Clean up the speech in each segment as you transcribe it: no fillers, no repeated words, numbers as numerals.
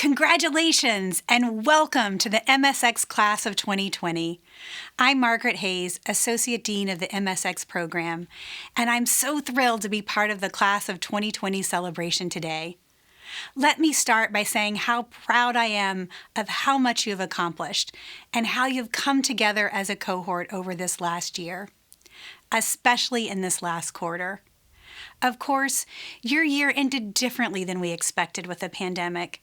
Congratulations and welcome to the MSx Class of 2020. I'm Margaret Hayes, Associate Dean of the MSx program, and I'm so thrilled to be part of the Class of 2020 celebration today. Let me start by saying how proud I am of how much you've accomplished and how you've come together as a cohort over this last year, especially in this last quarter. Of course, your year ended differently than we expected with the pandemic.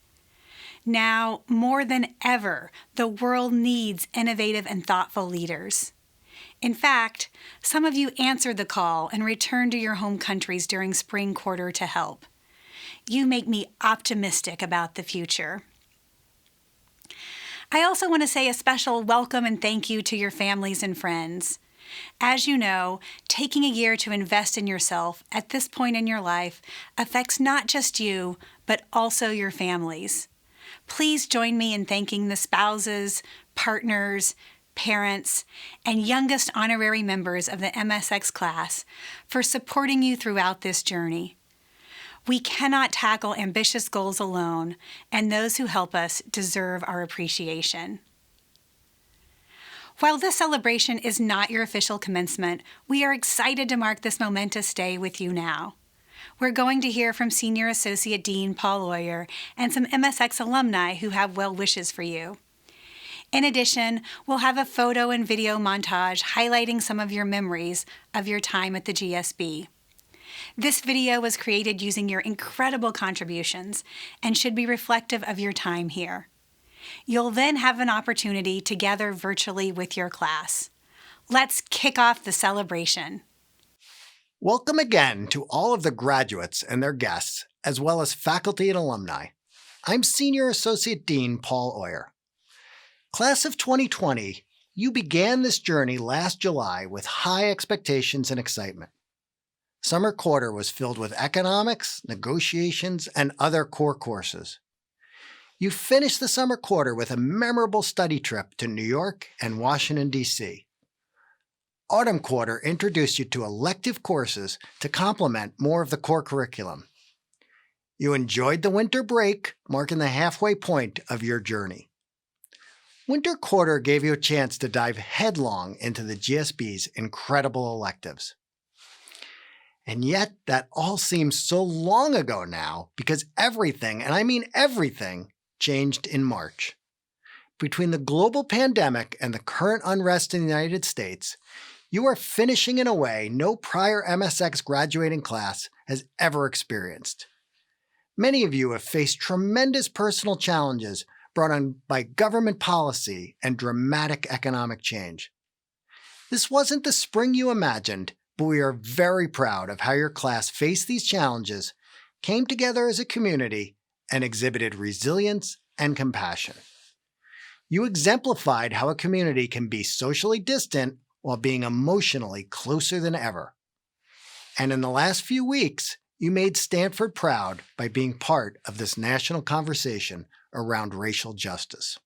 Now, more than ever, the world needs innovative and thoughtful leaders. In fact, some of you answered the call and returned to your home countries during spring quarter to help. You make me optimistic about the future. I also want to say a special welcome and thank you to your families and friends. As you know, taking a year to invest in yourself at this point in your life affects not just you, but also your families. Please join me in thanking the spouses, partners, parents, and youngest honorary members of the MSx class for supporting you throughout this journey. We cannot tackle ambitious goals alone, and those who help us deserve our appreciation. While this celebration is not your official commencement, we are excited to mark this momentous day with you now. We're going to hear from Senior Associate Dean Paul Oyer and some MSx alumni who have well wishes for you. In addition, we'll have a photo and video montage highlighting some of your memories of your time at the GSB. This video was created using your incredible contributions and should be reflective of your time here. You'll then have an opportunity to gather virtually with your class. Let's kick off the celebration. Welcome again to all of the graduates and their guests, as well as faculty and alumni. I'm Senior Associate Dean Paul Oyer. Class of 2020, you began this journey last July with high expectations and excitement. Summer quarter was filled with economics, negotiations, and other core courses. You finished the summer quarter with a memorable study trip to New York and Washington, D.C. Autumn quarter introduced you to elective courses to complement more of the core curriculum. You enjoyed the winter break, marking the halfway point of your journey. Winter quarter gave you a chance to dive headlong into the GSB's incredible electives. And yet, that all seems so long ago now because everything, and I mean everything, changed in March. Between the global pandemic and the current unrest in the United States, you are finishing in a way no prior MSx graduating class has ever experienced. Many of you have faced tremendous personal challenges brought on by government policy and dramatic economic change. This wasn't the spring you imagined, but we are very proud of how your class faced these challenges, came together as a community, and exhibited resilience and compassion. You exemplified how a community can be socially distant while being emotionally closer than ever. And in the last few weeks, you made Stanford proud by being part of this national conversation around racial justice.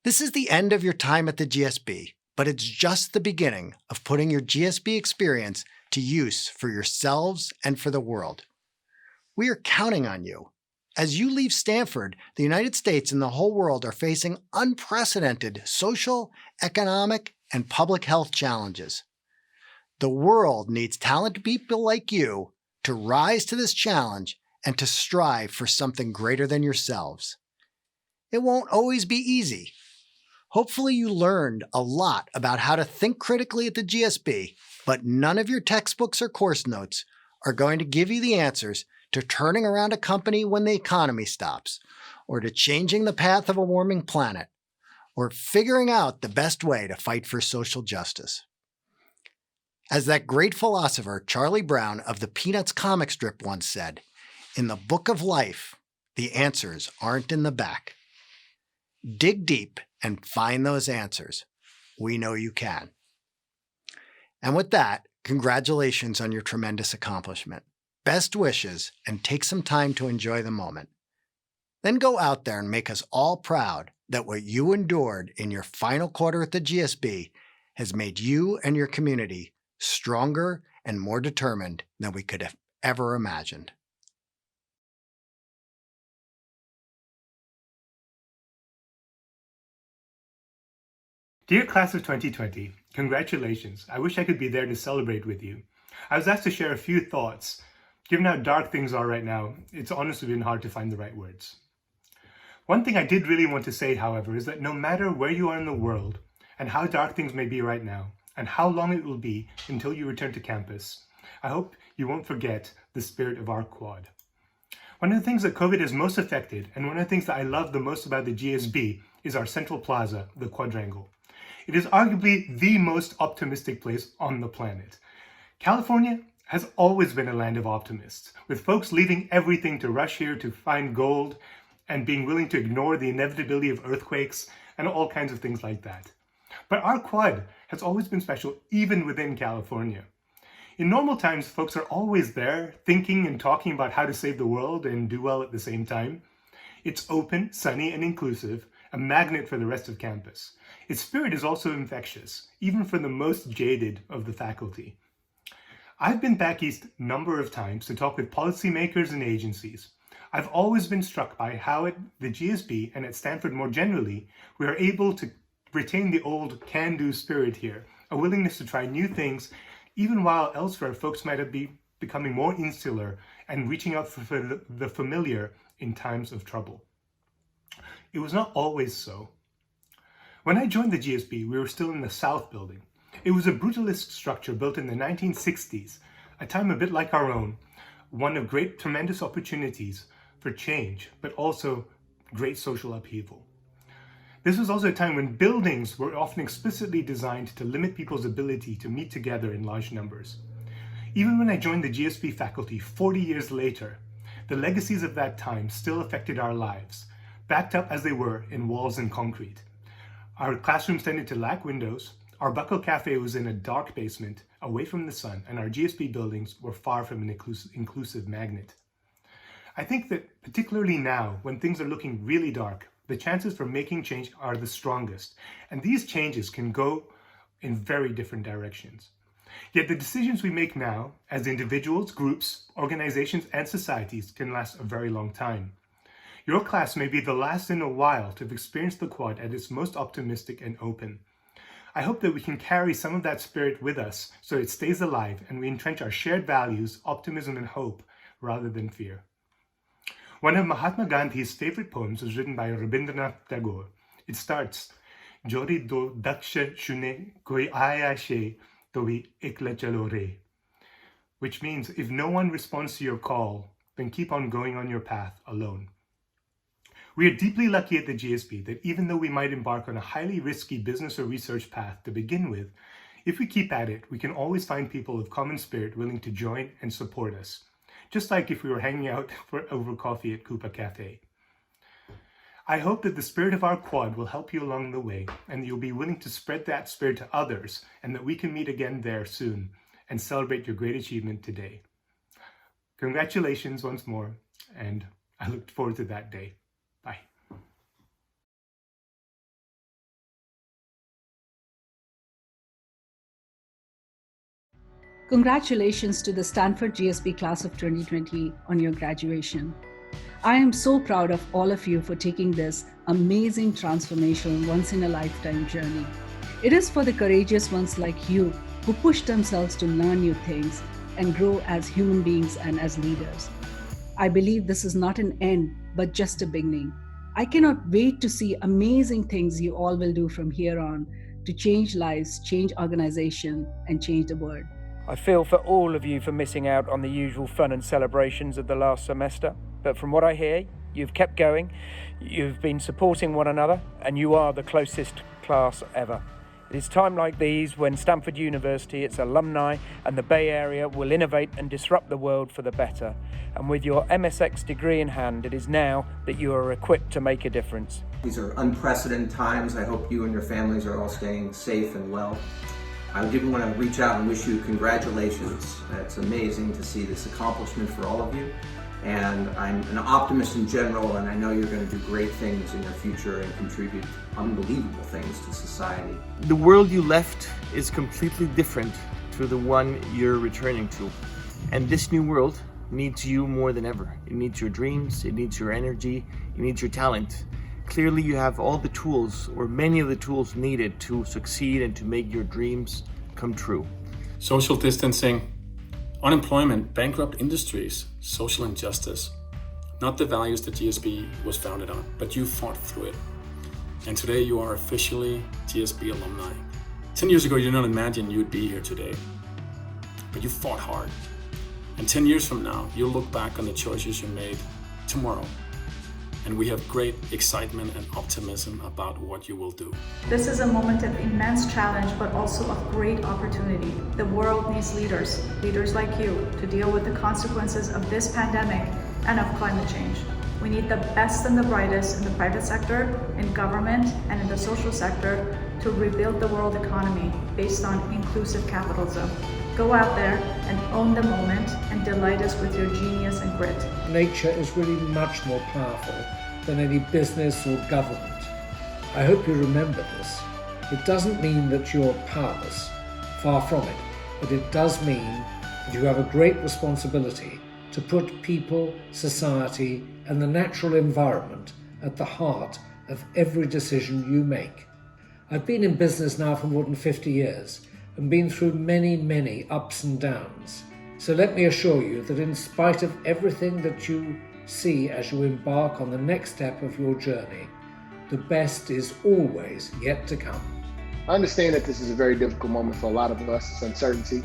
This is the end of your time at the GSB, but it's just the beginning of putting your GSB experience to use for yourselves and for the world. We are counting on you. As you leave Stanford, the United States and the whole world are facing unprecedented social, economic, and public health challenges. The world needs talented people like you to rise to this challenge and to strive for something greater than yourselves. It won't always be easy. Hopefully you learned a lot about how to think critically at the GSB, but none of your textbooks or course notes are going to give you the answers to turning around a company when the economy stops, or to changing the path of a warming planet, or figuring out the best way to fight for social justice. As that great philosopher Charlie Brown of the Peanuts comic strip once said, "In the book of life, the answers aren't in the back." Dig deep and find those answers. We know you can. And with that, congratulations on your tremendous accomplishment. Best wishes, and take some time to enjoy the moment. Then go out there and make us all proud that what you endured in your final quarter at the GSB has made you and your community stronger and more determined than we could have ever imagined. Dear Class of 2020, congratulations. I wish I could be there to celebrate with you. I was asked to share a few thoughts. Given how dark things are right now, it's honestly been hard to find the right words. One thing I did really want to say, however, is that no matter where you are in the world, and how dark things may be right now, and how long it will be until you return to campus, I hope you won't forget the spirit of our quad. One of the things that COVID has most affected, and one of the things that I love the most about the GSB, is our central plaza, the quadrangle. It is arguably the most optimistic place on the planet. California has always been a land of optimists, with folks leaving everything to rush here to find gold and being willing to ignore the inevitability of earthquakes and all kinds of things like that. But our quad has always been special even within California. In normal times, folks are always there thinking and talking about how to save the world and do well at the same time. It's open, sunny, and inclusive, a magnet for the rest of campus. Its spirit is also infectious, even for the most jaded of the faculty. I've been back east a number of times to talk with policymakers and agencies. I've always been struck by how at the GSB and at Stanford more generally, we are able to retain the old can-do spirit here, a willingness to try new things, even while elsewhere folks might be becoming more insular and reaching out for the familiar in times of trouble. It was not always so. When I joined the GSB, we were still in the South Building. It was a brutalist structure built in the 1960s, a time a bit like our own, one of great, tremendous opportunities for change, but also great social upheaval. This was also a time when buildings were often explicitly designed to limit people's ability to meet together in large numbers. Even when I joined the GSB faculty 40 years later, the legacies of that time still affected our lives, backed up as they were in walls and concrete. Our classrooms tended to lack windows, our Buckle Cafe was in a dark basement, away from the sun, and our GSB buildings were far from an inclusive magnet. I think that particularly now, when things are looking really dark, the chances for making change are the strongest, and these changes can go in very different directions. Yet the decisions we make now, as individuals, groups, organizations, and societies, can last a very long time. Your class may be the last in a while to have experienced the quad at its most optimistic and open. I hope that we can carry some of that spirit with us so it stays alive and we entrench our shared values, optimism, and hope rather than fear. One of Mahatma Gandhi's favorite poems was written by Rabindranath Tagore. It starts, Jori do daksha shune koi aaya she tobi ekla chalo re, which means if no one responds to your call, then keep on going on your path alone. We are deeply lucky at the GSB that even though we might embark on a highly risky business or research path to begin with, if we keep at it, we can always find people of common spirit willing to join and support us, just like if we were hanging out over coffee at Coupa Cafe. I hope that the spirit of our quad will help you along the way and that you'll be willing to spread that spirit to others and that we can meet again there soon and celebrate your great achievement today. Congratulations once more, and I look forward to that day. Bye. Congratulations to the Stanford GSB Class of 2020 on your graduation. I am so proud of all of you for taking this amazing transformational once-in-a-lifetime journey. It is for the courageous ones like you who push themselves to learn new things and grow as human beings and as leaders. I believe this is not an end, but just a beginning. I cannot wait to see amazing things you all will do from here on to change lives, change organization, and change the world. I feel for all of you for missing out on the usual fun and celebrations of the last semester, but from what I hear, you've kept going, you've been supporting one another, and you are the closest class ever. It is time like these when Stanford University, its alumni, and the Bay Area will innovate and disrupt the world for the better. And with your MSx degree in hand, it is now that you are equipped to make a difference. These are unprecedented times. I hope you and your families are all staying safe and well. I do want to reach out and wish you congratulations. It's amazing to see this accomplishment for all of you. And I'm an optimist in general, and I know you're going to do great things in your future and contribute unbelievable things to society. The world you left is completely different to the one you're returning to. And this new world needs you more than ever. It needs your dreams, it needs your energy, it needs your talent. Clearly you have all the tools, or many of the tools needed to succeed and to make your dreams come true. Social distancing, unemployment, bankrupt industries, social injustice. Not the values that GSB was founded on, but you fought through it. And today you are officially GSB alumni. 10 years ago, you did not imagine you'd be here today, but you fought hard. And 10 years from now, you'll look back on the choices you made tomorrow. And we have great excitement and optimism about what you will do. This is a moment of immense challenge, but also of great opportunity. The world needs leaders like you, to deal with the consequences of this pandemic and of climate change. We need the best and the brightest in the private sector, in government, and in the social sector to rebuild the world economy based on inclusive capitalism. Go out there and own the moment and delight us with your genius and grit. Nature is really much more powerful than any business or government. I hope you remember this. It doesn't mean that you're powerless, far from it, but it does mean that you have a great responsibility to put people, society, and the natural environment at the heart of every decision you make. I've been in business now for more than 50 years and been through many, many ups and downs. So let me assure you that in spite of everything that you see as you embark on the next step of your journey, the best is always yet to come. I understand that this is a very difficult moment for a lot of us, it's uncertainty.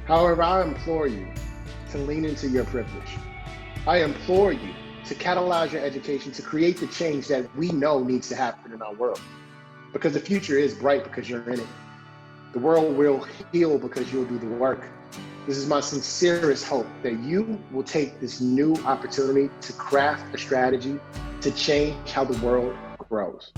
However, I implore you to lean into your privilege. I implore you to catalyze your education to create the change that we know needs to happen in our world. Because the future is bright because you're in it. The world will heal because you'll do the work. This is my sincerest hope that you will take this new opportunity to craft a strategy to change how the world grows.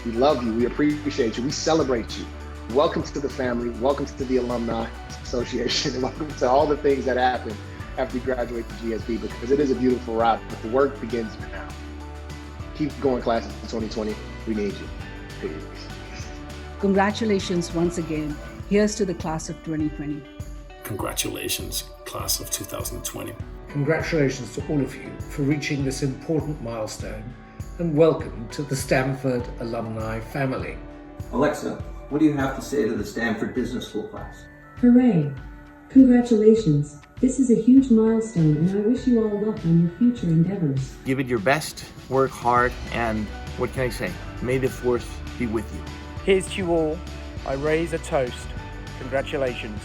We love you, we appreciate you, we celebrate you. Welcome to the family, welcome to the Alumni Association, and welcome to all the things that happen after you graduate from GSB, because it is a beautiful ride, but the work begins now. Keep going, class of 2020, we need you. Peace. Congratulations once again. Here's to the class of 2020. Congratulations, class of 2020. Congratulations to all of you for reaching this important milestone, and welcome to the Stanford alumni family. Alexa, what do you have to say to the Stanford Business School class? Hooray! Congratulations. This is a huge milestone, and I wish you all luck on your future endeavors. Give it your best, work hard, and what can I say? May the force be with you. Here's to you all. I raise a toast. Congratulations.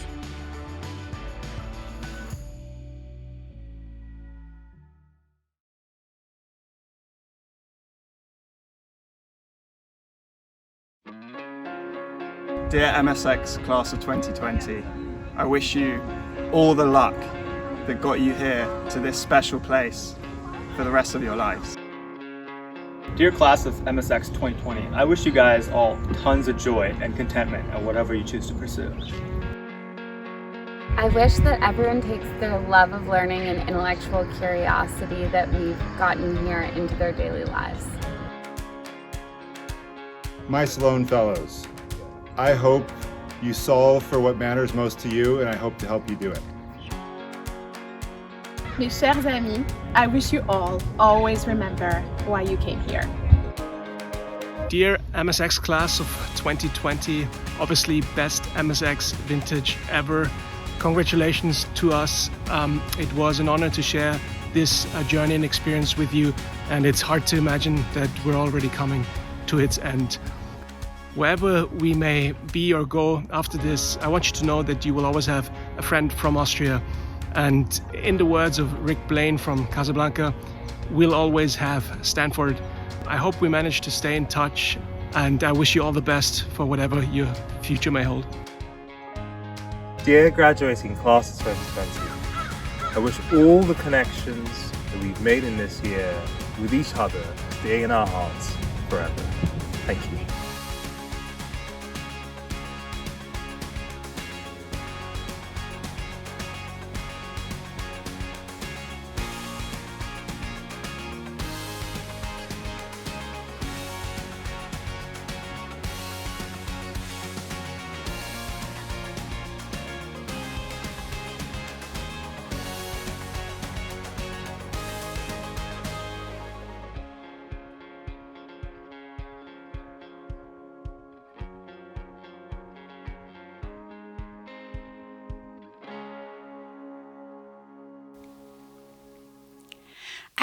Dear MSx Class of 2020, I wish you all the luck that got you here to this special place for the rest of your lives. Dear class of MSx 2020, I wish you guys all tons of joy and contentment at whatever you choose to pursue. I wish that everyone takes their love of learning and intellectual curiosity that we've gotten here into their daily lives. My Sloan Fellows, I hope you solve for what matters most to you, and I hope to help you do it. Mes chers amis, I wish you all always remember why you came here. Dear MSx Class of 2020, obviously best MSx vintage ever. Congratulations to us. It was an honor to share this journey and experience with you, and it's hard to imagine that we're already coming to its end. Wherever we may be or go after this, I want you to know that you will always have a friend from Austria. And in the words of Rick Blaine from Casablanca, we'll always have Stanford. I hope we manage to stay in touch, and I wish you all the best for whatever your future may hold. Dear graduating class of 2020, I wish all the connections that we've made in this year with each other stay in our hearts forever. Thank you.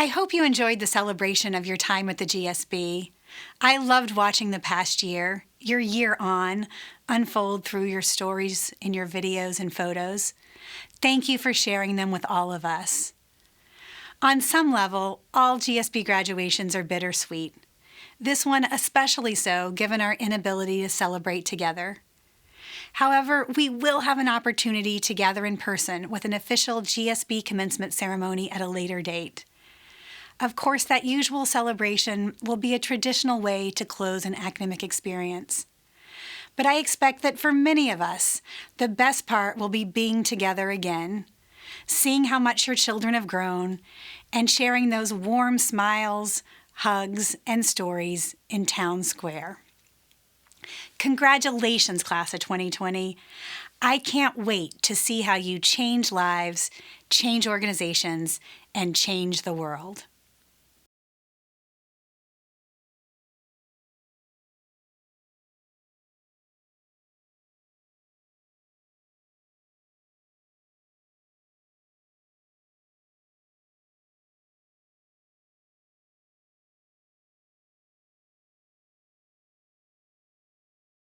I hope you enjoyed the celebration of your time at the GSB. I loved watching the past year, your year on, unfold through your stories in your videos and photos. Thank you for sharing them with all of us. On some level, all GSB graduations are bittersweet. This one especially so, given our inability to celebrate together. However, we will have an opportunity to gather in person with an official GSB commencement ceremony at a later date. Of course, that usual celebration will be a traditional way to close an academic experience. But I expect that for many of us, the best part will be being together again, seeing how much your children have grown, and sharing those warm smiles, hugs, and stories in Town Square. Congratulations, Class of 2020. I can't wait to see how you change lives, change organizations, and change the world.